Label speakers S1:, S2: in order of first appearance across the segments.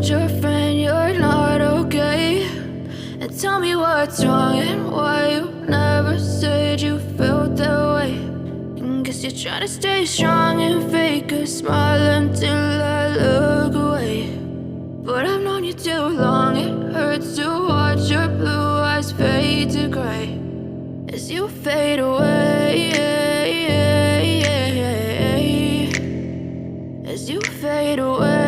S1: told your friend you're not okay? And tell me what's wrong and why you never said you felt that way. And guess you're trying to stay strong and fake a smile until I look away. But I've known you too long, it hurts to watch your blue eyes fade to gray as you fade away, as you fade away.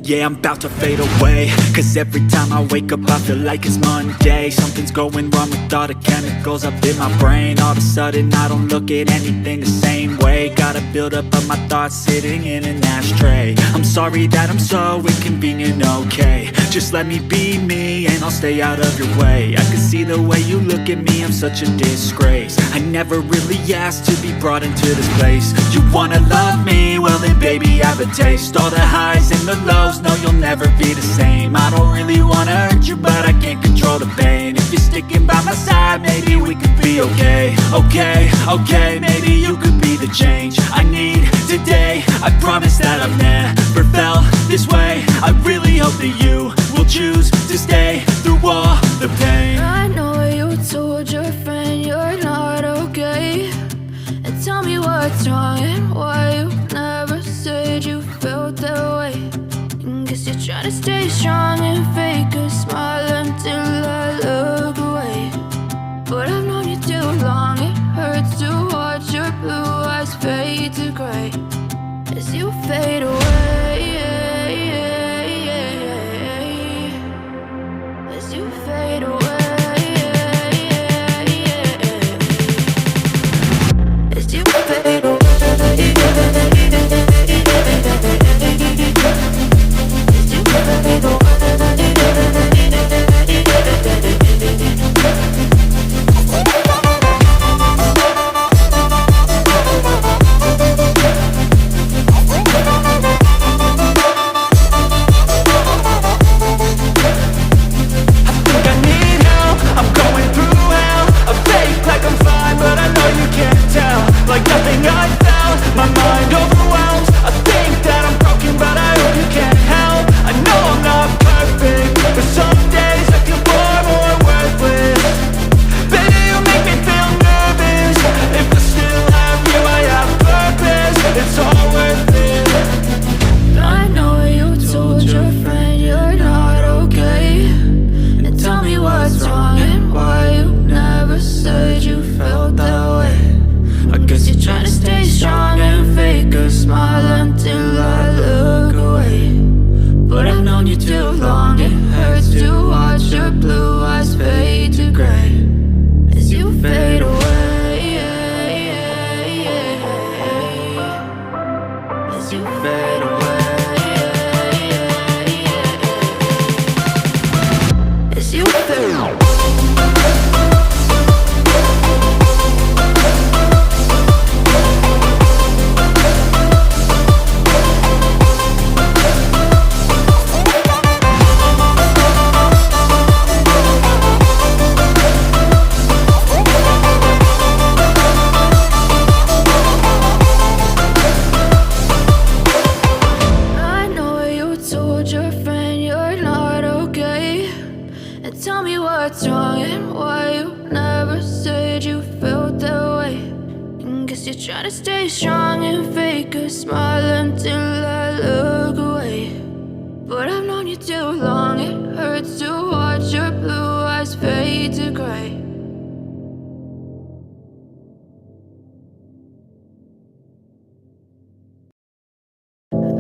S2: Yeah, I'm about to fade away, cause every time I wake up I feel like it's Monday. Something's going wrong with all the chemicals up in my brain. All of a sudden I don't look at anything the same way. Got a buildup of my thoughts sitting in an ashtray. I'm sorry that I'm so inconvenient, okay? Just let me be me and I'll stay out of your way. I can see the way you look at me, I'm such a disgrace. I never really asked to be brought into this place. You wanna love me? Well then baby I have a taste. All the highs and the lows, no you'll never be the same. I don't really wanna hurt you but I can't control the pain. If you're sticking by my side maybe we could be okay. Okay, maybe you could be the change I need today. I promise that I've never felt this way. I really hope that you will choose to stay through all the pain.
S1: I know you told your friend you're not okay. And tell me what's wrong and why you never said you felt that way. And guess you're trying to stay strong and fake a smile until I look away. But I've known you too long, it hurts to watch your blue eyes fade to gray as you fade away, as you fade away, as you fade away.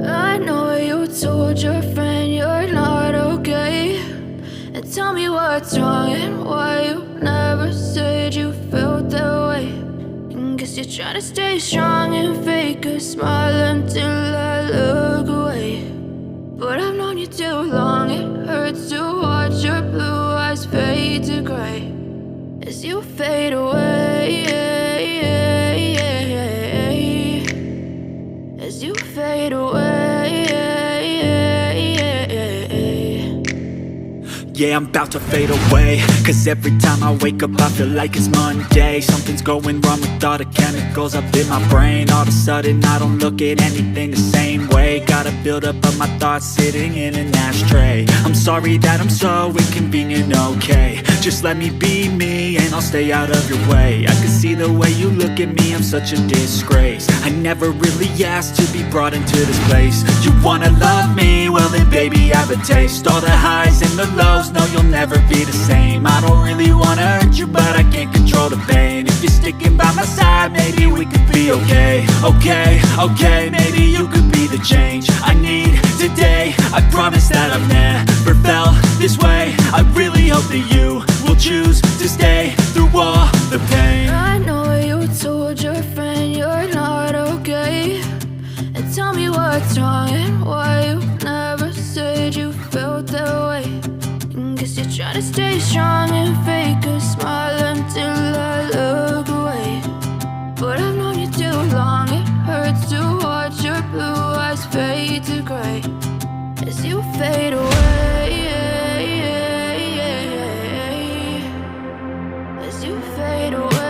S1: I know you told your friend you're not okay. And tell me what's wrong and why you never said you felt that way. And guess you're trying to stay strong and fake a smile until I look away. But I've known you too long, it hurts to watch your blue eyes fade to gray as you fade away, as you fade away.
S2: Yeah, I'm about to fade away, cause every time I wake up I feel like it's Monday. Something's going wrong with all the chemicals up in my brain. All of a sudden I don't look at anything the same way. Got a buildup of my thoughts sitting in an ashtray. I'm sorry that I'm so inconvenient, okay. Just let me be me and I'll stay out of your way. I can see the way you look at me, I'm such a disgrace. I never really asked to be brought into this place. You wanna love me? Well then baby I have a taste. All the highs and the lows, no you'll never be the same. I don't really wanna hurt you but I can't control the pain. If you're sticking by my side maybe we could be okay. Okay, maybe you could be the change I need today. I promise that I've never felt this way. I really hope that you will choose to stay through all the pain.
S1: I know you told your friend you're not okay, and tell me what's wrong and why you never said you felt that way. Guess you're trying to stay strong and fake a smile until I look away. But I've known you too long, it hurts to watch your blue eyes fade to gray as you fade away. As you fade away.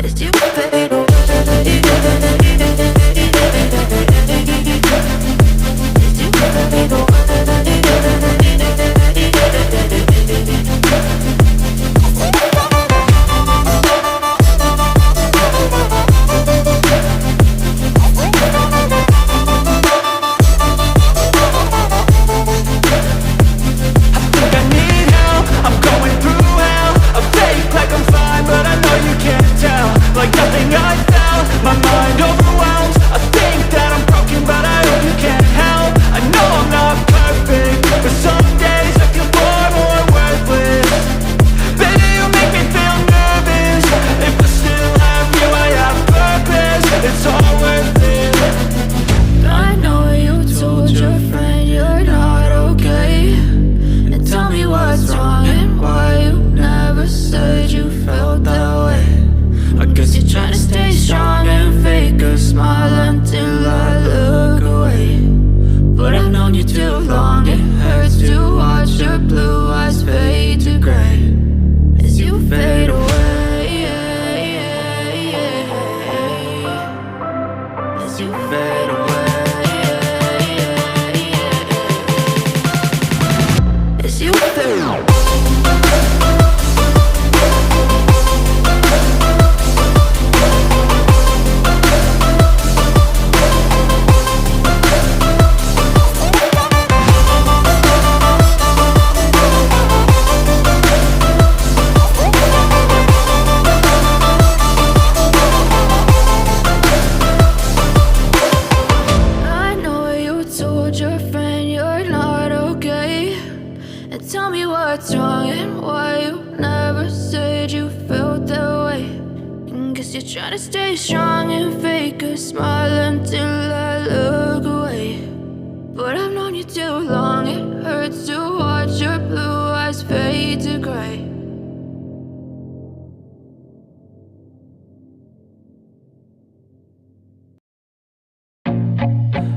S1: As you fade away.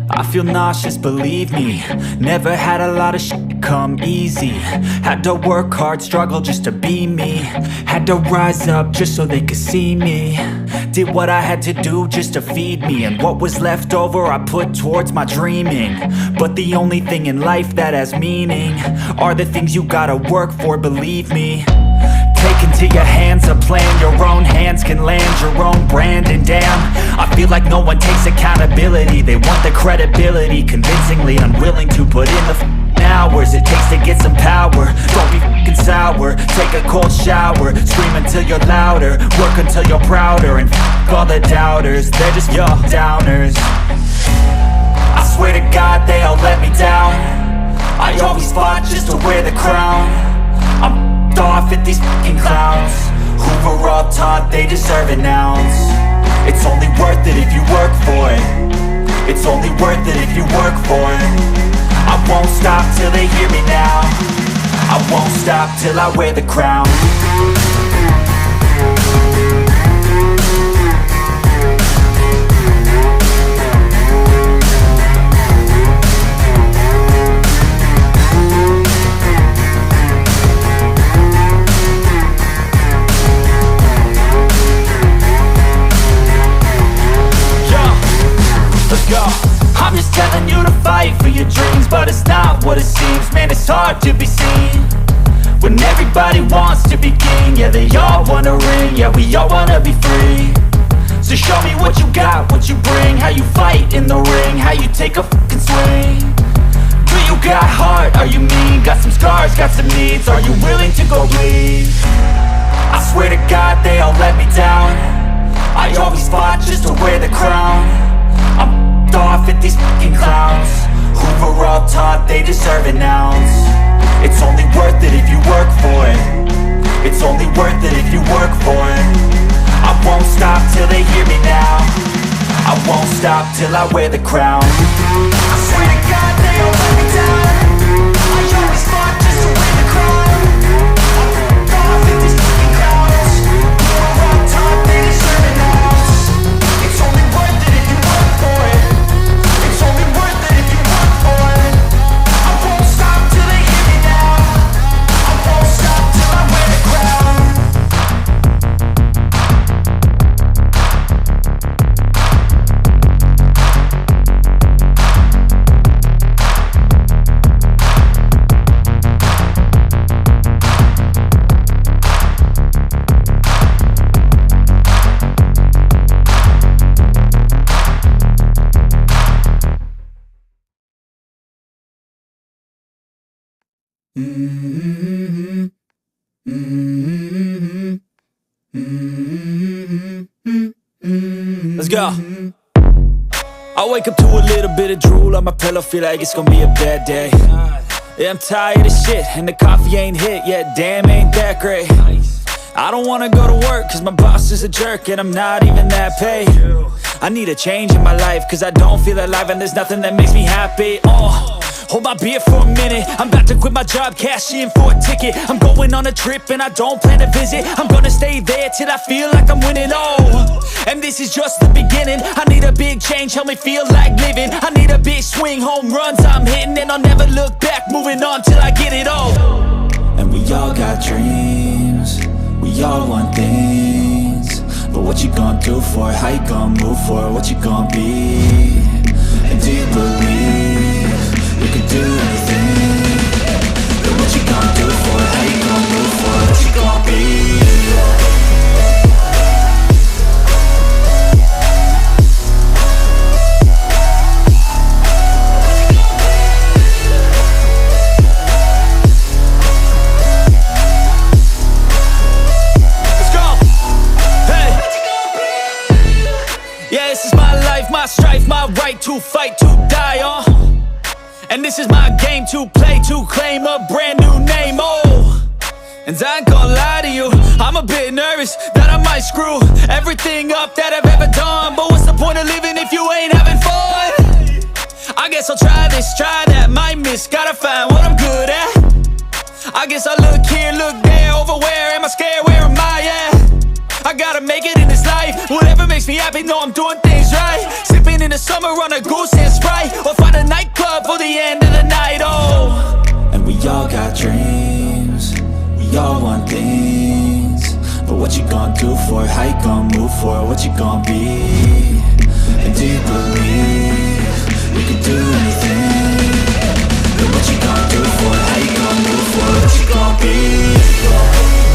S2: I feel nauseous, believe me. Never had a lot of shit come easy. Had to work hard, struggle just to be me. Had to rise up just so they could see me. Did what I had to do just to feed me, and what was left over I put towards my dreaming. But the only thing in life that has meaning are the things you gotta work for, believe me. Take into your hands a plan, your own hands can land your own brand. And damn, I feel like no one takes accountability. They want the credibility, convincingly unwilling to put in the hours it takes to get some power. Don't be f***ing sour, take a cold shower. Scream until you're louder, work until you're prouder. And f*** all the doubters, they're just your downers. I swear to God they all let me down. I always fought just to wear the crown. I'm off at these fucking clowns who were all taught they deserve an ounce. It's only worth it if you work for it. It's only worth it if you work for it. I won't stop till they hear me now. I won't stop till I wear the crown. just telling you to fight for your dreams, but it's not what it seems. Man, it's hard to be seen when everybody wants to be king. Yeah, they all wanna ring, yeah, we all wanna be free. So show me what you got, what you bring, how you fight in the ring, how you take a fucking swing. Do you got heart, are you mean? Got some scars, got some needs, are you willing to go bleed? I swear to God they all let me down. I always fought just to wear the crown. I'm f***ed off at these fucking clowns who were all taught they deserve an ounce. It's only worth it if you work for it. It's only worth it if you work for it. I won't stop till they hear me now. I won't stop till I wear the crown. I swear to God they all let me down. I always fought just to wear the crown. I'm f***ed off at these fucking clowns who were all taught they deserve an ounce. It's only worth it if you work for it. It's only worth it if you work for it. I won't stop till they hear me now. I won't stop till I wear the crown. Let's go. I wake up to a little bit of drool on my pillow, feel like it's gonna be a bad day. Yeah, I'm tired of shit, and the coffee ain't hit yet, damn ain't that great. I don't wanna go to work, cause my boss is a jerk, and I'm not even that paid. I need a change in my life, cause I don't feel alive, and there's nothing that makes me happy. Hold my beer for a minute, I'm about to quit my job, cash in for a ticket. I'm going on a trip and I don't plan to visit. I'm gonna stay there till I feel like I'm winning, and this is just the beginning. I need a big change, help me feel like living. I need a big swing, home runs I'm hitting, and I'll never look back, moving on till I get it all. And we all got dreams, we all want things, but what you gonna do for it? How you gonna move for it? What you gonna be? And do you believe you can do anything? But what you gonna do for it? How you gonna move for it? What you gonna be? Let's go! Hey! Yeah, this is my life, my strife, my right to fight, to die on. And this is my game to play, to claim a brand new name, And I ain't gonna lie to you, I'm a bit nervous that I might screw everything up that I've ever done. But what's the point of living if you ain't having fun? I guess I'll try this, try that, might miss, gotta find what I'm good at. I guess I look here, look there, over where am I scared, where am I at? I gotta make it in this life, whatever makes me happy, know I'm doing things right. Sipping in the summer on a goose and Sprite, or find a nightclub for the end of the night, And we all got dreams, we all want things, but what you gonna do for it? How you gonna move for it? What you gonna be? And do you believe you can do anything? But what you gonna do for it? How you gonna move for it? What you gonna be?